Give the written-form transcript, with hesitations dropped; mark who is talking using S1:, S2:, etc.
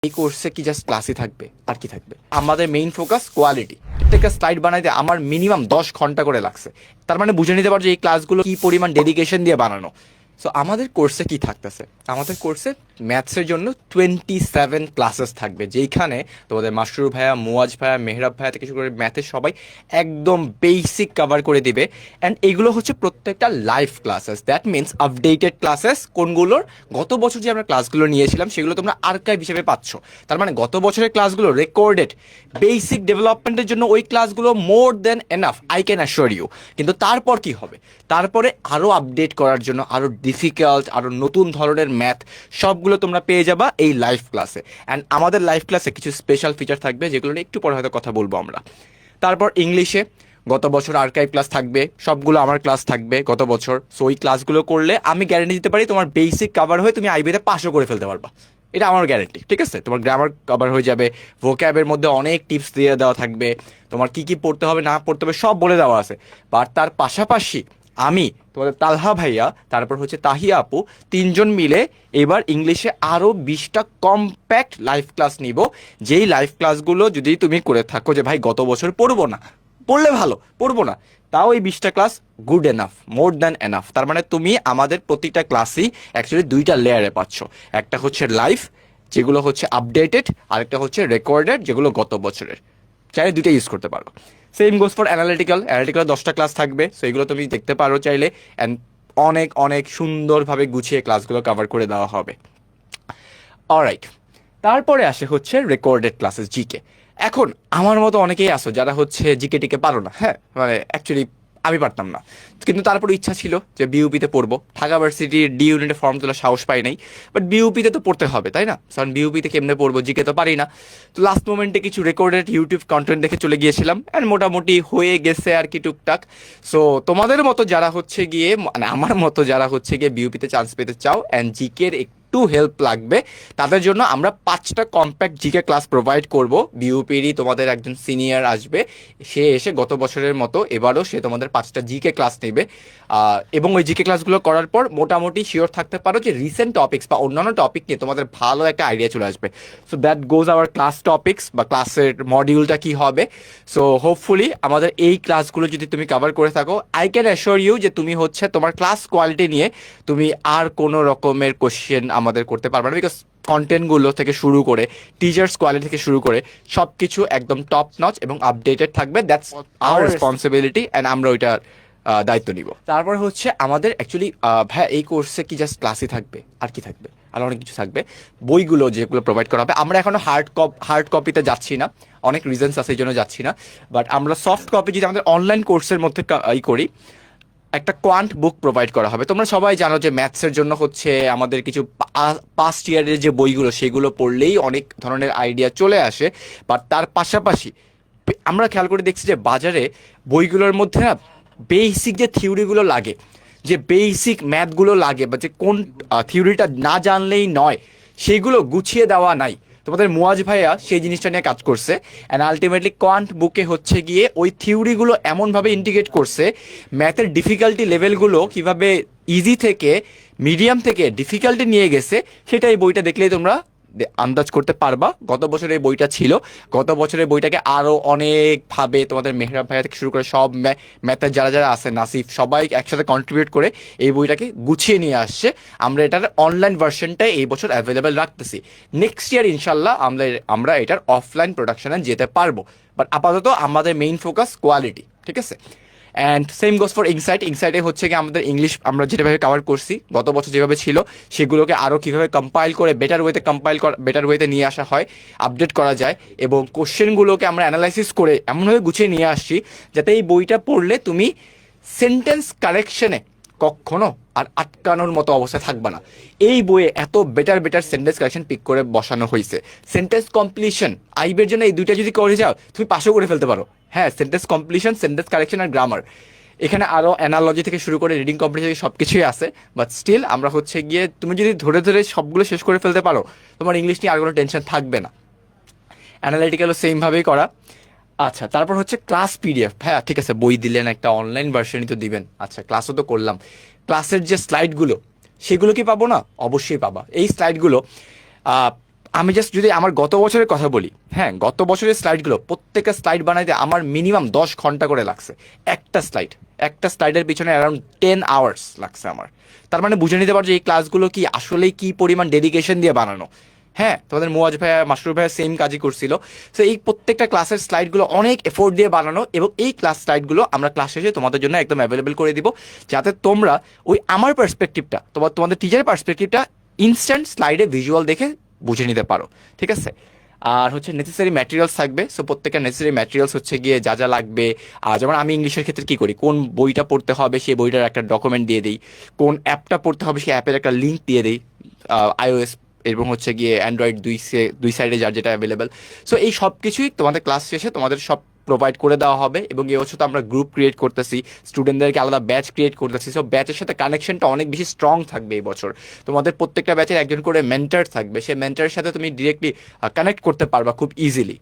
S1: এই কোর্সে কি জাস্ট ক্লাসই থাকবে আর কি থাকবে? আমাদের মেইন ফোকাস কোয়ালিটি। প্রত্যেকটা স্লাইড বানাইতে আমার মিনিমাম 10 ঘন্টা করে লাগছে। তার মানে বুঝে নিতে পারছো এই ক্লাসগুলো কি পরিমাণ ডেডিকেশন দিয়ে বানানো। সো আমাদের কোর্সে কি থাকতেছে? আমাদের কোর্সে ম্যাথসের জন্য 27 ক্লাসেস থাকবে, যেইখানে তোমাদের মাসরুর ভাইয়া, মুয়াজ ভাইয়া, মেহরাব ভাইয়া থেকে শুরু করে ম্যাথের সবাই একদম বেসিক কভার করে দিবে। অ্যান্ড এগুলো হচ্ছে প্রত্যেকটা live classes, that means updated classes. কোনগুলোর? গত বছর যে আমরা ক্লাসগুলো নিয়েছিলাম সেগুলো তোমরা আর্কাইভ হিসেবে পাচ্ছ। তার মানে গত বছরের ক্লাসগুলো রেকর্ডেড, বেসিক ডেভেলপমেন্টের জন্য ওই ক্লাসগুলো more then enough, I can assure you. কিন্তু তারপর কি হবে? তারপরে আরও আপডেট করার জন্য আরও ডিফিকাল্ট, আরও নতুন ধরনের ম্যাথ সবগুলো তোমরা পেয়ে যাবা এই লাইভ ক্লাসে। অ্যান্ড আমাদের লাইভ ক্লাসে কিছু স্পেশাল ফিচার থাকবে, যেগুলো নিয়ে একটু পরে হয়তো কথা বলবো আমরা। তারপর ইংলিশে গত বছর আর্কাইভ ক্লাস থাকবে, সবগুলো আমার ক্লাস থাকবে গত বছর। সো ওই ক্লাসগুলো করলে আমি গ্যারেন্টি দিতে পারি তোমার বেসিক কভার হয়ে তুমি আইবিতে পাসও করে ফেলতে পারবা। এটা আমার গ্যারেন্টি, ঠিক আছে? তোমার গ্রামার কভার হয়ে যাবে, ভোক্যাবের মধ্যে অনেক টিপস দিয়ে দেওয়া থাকবে, তোমার কি কি পড়তে হবে না পড়তে হবে সব বলে দেওয়া আছে। বাট তার পাশাপাশি আমি, তোমাদের তালহা ভাইয়া, তারপর হচ্ছে তাহিয়া আপু, তিনজন মিলে এবার ইংলিশে আরও 20টা কম্প্যাক্ট লাইভ ক্লাস নিব। যেই লাইভ ক্লাসগুলো যদি তুমি করে থাকো যে ভাই গত বছর পড়বো না, পড়লে ভালো, পড়বো না, তাও এই 20টা class good enough, more than enough. তার মানে তুমি আমাদের প্রতিটা ক্লাসই অ্যাকচুয়ালি 2টা লেয়ারে পাচ্ছ। একটা হচ্ছে লাইভ, যেগুলো হচ্ছে আপডেটেড, আরেকটা হচ্ছে রেকর্ডেড, যেগুলো গত বছরের। চাইলে 2টা ইউজ করতে পারো। Same goes for analytical. 10টা ক্লাস থাকবে, সো এগুলো তুমি দেখতে পারো চাইলে। অ্যান্ড অনেক অনেক সুন্দরভাবে গুছিয়ে ক্লাসগুলো কভার করে দেওয়া হবে। অলরাইট, তারপরে আসে হচ্ছে রেকর্ডেড ক্লাসেস, জিকে। এখন আমার মতো অনেকেই আসো যারা হচ্ছে জিকে টিকে পারো না, হ্যাঁ, মানে অ্যাকচুয়ালি আমি পারতাম না, কিন্তু তারপর ইচ্ছা ছিল যে বিউপিতে পড়বো। ঢাকা ভার্সিটির ডি ইউনিটে ফর্ম তোলার সাহস পাই নাই, বাট বিউপিতে তো পড়তে হবে, তাই না? কারণ বিউপিতে কেমনে পড়বো, জিকে তো পারি না। তো লাস্ট মোমেন্টে কিছু রেকর্ডেড ইউটিউব কন্টেন্ট দেখে চলে গিয়েছিলাম, অ্যান্ড মোটামুটি হয়ে গেছে আর কি টুকটাক। সো তোমাদের মতো যারা হচ্ছে গিয়ে, মানে আমার মতো যারা হচ্ছে গিয়ে বিউপিতে চান্স পেতে চাও অ্যান্ড জিকের একটু হেল্প লাগবে, তাদের জন্য আমরা 5টা কম্প্যাক্ট জিকে ক্লাস প্রোভাইড করব। বিউপিরই তোমাদের একজন সিনিয়র আসবে, সে এসে গত বছরের মতো এবারও সে তোমাদের 5টা জিকে ক্লাস নেবে। এবং ওই জিকে ক্লাসগুলো করার পর মোটামুটি শিওর থাকতে পারো যে রিসেন্ট টপিক্স বা অন্যান্য টপিক নিয়ে তোমাদের ভালো একটা আইডিয়া চলে আসবে। So that goes our class topics বা ক্লাসের মডিউলটা কি হবে। সো হোপফুলি আমাদের এই ক্লাসগুলো যদি তুমি কভার করে থাকো, আই ক্যান অ্যাসিওর ইউ যে তুমি হচ্ছে তোমার ক্লাস কোয়ালিটি নিয়ে তুমি আর কোনো রকমের কোশ্চেন আমাদের করতে পারবে না। বিকজ কন্টেন্টগুলো থেকে শুরু করে টিচার্স কোয়ালিটি থেকে শুরু করে সব কিছু একদম টপ নচ এবং আপডেটেড থাকবে। দ্যাটস আওয়ার রেসপন্সিবিলিটি, অ্যান্ড আমরা ওইটার দায়িত্ব নিব। তারপর হচ্ছে আমাদের অ্যাকচুয়ালি ভাইয়া এই কোর্সে কি জাস্ট ক্লাসই থাকবে আর কি থাকবে? আর অনেক কিছু থাকবে। বইগুলো যেগুলো প্রোভাইড করা হবে, আমরা এখনো হার্ড কপিতে যাচ্ছি না, অনেক রিজনস আছে এই জন্য যাচ্ছি না। বাট আমরা সফট কপি যদি আমাদের অনলাইন কোর্সের মধ্যে করি, একটা কোয়ান্ট বুক প্রোভাইড করা হবে। তোমরা সবাই জানো যে ম্যাথসের জন্য হচ্ছে আমাদের কিছু পাস্ট ইয়ারের যে বইগুলো সেগুলো পড়লেই অনেক ধরনের আইডিয়া চলে আসে। বাট তার পাশাপাশি আমরা খেয়াল করে দেখছি যে বাজারে বইগুলোর মধ্যে না বেসিক যে থিওরিগুলো লাগে, যে বেসিক ম্যাথগুলো লাগে, বা যে কোন থিওরিটা না জানলেই নয়, সেগুলো গুছিয়ে দেওয়া নাই। তোমাদের মুয়াজ ভাইয়া সেই জিনিসটা নিয়ে কাজ করছে, অ্যান্ড আলটিমেটলি কোয়ান্ট বুকে হচ্ছে গিয়ে ওই থিওরিগুলো এমনভাবে ইন্টিগ্রেট করছে, ম্যাথের ডিফিকাল্টি লেভেলগুলো কিভাবে ইজি থেকে মিডিয়াম থেকে ডিফিকাল্টি নিয়ে গেছে, সেটা এই বইটা দেখলেই তোমরা আন্দাজ করতে পারবা। গত বছর এই বইটা ছিল, গত বছরের বইটাকে আরও অনেকভাবে তোমাদের মেহরাব ভাইয়া থেকে শুরু করে সব ম্যাথের যারা যারা আছে, নাসিফ, সবাই একসাথে কন্ট্রিবিউট করে এই বইটাকে গুছিয়ে নিয়ে আসছে। আমরা এটার অনলাইন ভার্সনটাই এই বছর অ্যাভেলেবেল রাখতেছি। নেক্সট ইয়ার ইনশাল্লাহ আমরা এটার অফলাইন প্রোডাকশনে যেতে পারবো। বাট আপাতত আমাদের মেইন ফোকাস কোয়ালিটি, ঠিক আছে? অ্যান্ড সেম গোস ফর ইনসাইটে হচ্ছে কি আমাদের ইংলিশ আমরা যেভাবে কভার করছি গত বছর যেভাবে ছিল, সেগুলোকে আরও কীভাবে কম্পাইল করে বেটার ওয়েতে নিয়ে আসা হয়, আপডেট করা যায়, এবং কোশ্চেনগুলোকে আমরা অ্যানালাইসিস করে এমনভাবে গুছিয়ে নিয়ে আসছি যাতে এই বইটা পড়লে তুমি সেন্টেন্স কারেকশনে কখনো আর আটকানোর মতো অবস্থা থাকবে না। এই বইয়ে এত বেটার সেন্টেন্স কারেকশন পিক করে বসানো হয়েছে। সেন্টেন্স কমপ্লিশন, আইবের জন্য এই 2টা যদি করে যাও তুমি পাশও করে ফেলতে পারো। হ্যাঁ, সেন্টেন্স কমপ্লিশন, সেন্টেন্স কারেকশন আর গ্রামার। এখানে আরও অ্যানালজি থেকে শুরু করে রিডিং কম্পিটিশন সব কিছুই আছে। বাট স্টিল আমরা হচ্ছে গিয়ে তুমি যদি ধরে ধরে সবগুলো শেষ করে ফেলতে পারো, তোমার ইংলিশ নিয়ে আর কোনো টেনশন থাকবে না। অ্যানালিটিক্যালও সেমভাবেই করা। আচ্ছা, তারপর হচ্ছে ক্লাস পিডিএফ। হ্যাঁ ঠিক আছে, বই দিলেন, একটা অনলাইন ভার্সনই তো দিবেন। আচ্ছা, ক্লাসও তো করলাম, ক্লাসের যে স্লাইডগুলো সেগুলো কি পাবো না? অবশ্যই পাবা। এই স্লাইডগুলো আমি জাস্ট যদি আমার গত বছরের কথা বলি, হ্যাঁ, গত বছরের স্লাইডগুলো প্রত্যেকটা স্লাইড বানাইতে আমার মিনিমাম 10 ঘন্টা করে লাগছে। একটা স্লাইডের পিছনে অ্যারাউন্ড 10 আওয়ার্স লাগছে আমার। তার মানে বুঝে নিতে পারছো এই ক্লাসগুলো কি আসলেই কি পরিমাণ ডেডিকেশন দিয়ে বানানো। হ্যাঁ, তোমাদের মুয়াজ ভাইয়া মাসরুর ভাইয়া সেম কাজই করছিল। সো এই প্রত্যেকটা ক্লাসের স্লাইডগুলো অনেক এফোর্ট দিয়ে বানানো, এবং এই ক্লাস স্লাইডগুলো আমরা ক্লাস শেষে তোমাদের জন্য একদম অ্যাভেলেবেল করে দিব, যাতে তোমরা ওই আমার পার্সপেক্টিভটা, তোমাদের টিচারের পার্সপেক্টিভটা ইনস্ট্যান্ট স্লাইডে ভিজুয়াল দেখে বুঝে নিতে পারো। ঠিক আছে? আর হচ্ছে নেসেসারি ম্যাটেরিয়ালস থাকবে। সো প্রত্যেকটা নেসেসারি ম্যাটেরিয়ালস হচ্ছে গিয়ে যা যা লাগবে। আর যেমন আমি ইংলিশের ক্ষেত্রে কি করি, কোন বইটা পড়তে হবে সেই বইটার একটা ডকুমেন্ট দিয়ে দিই, কোন অ্যাপটা পড়তে হবে সেই অ্যাপের একটা লিঙ্ক দিয়ে দিই, iOS এবং হচ্ছে গিয়ে অ্যান্ড্রয়েড দুই সাইডে যার যেটা অ্যাভেলেবেল। সো এই সব কিছুই তোমাদের ক্লাস শেষে তোমাদের সব প্রোভাইড করে দেওয়া হবে। এবং এবছর তো আমরা গ্রুপ ক্রিয়েট করতেছি, স্টুডেন্টদেরকে আলাদা ব্যাচ ক্রিয়েট করতেছি। সো ব্যাচের সাথে কানেকশনটা অনেক বেশি স্ট্রং থাকবে এই বছর। তোমাদের প্রত্যেকটা ব্যাচের একজন করে মেন্টর থাকবে, সেই মেন্টরের সাথে তুমি ডিরেক্টলি কানেক্ট করতে পারবা খুব ইজিলি।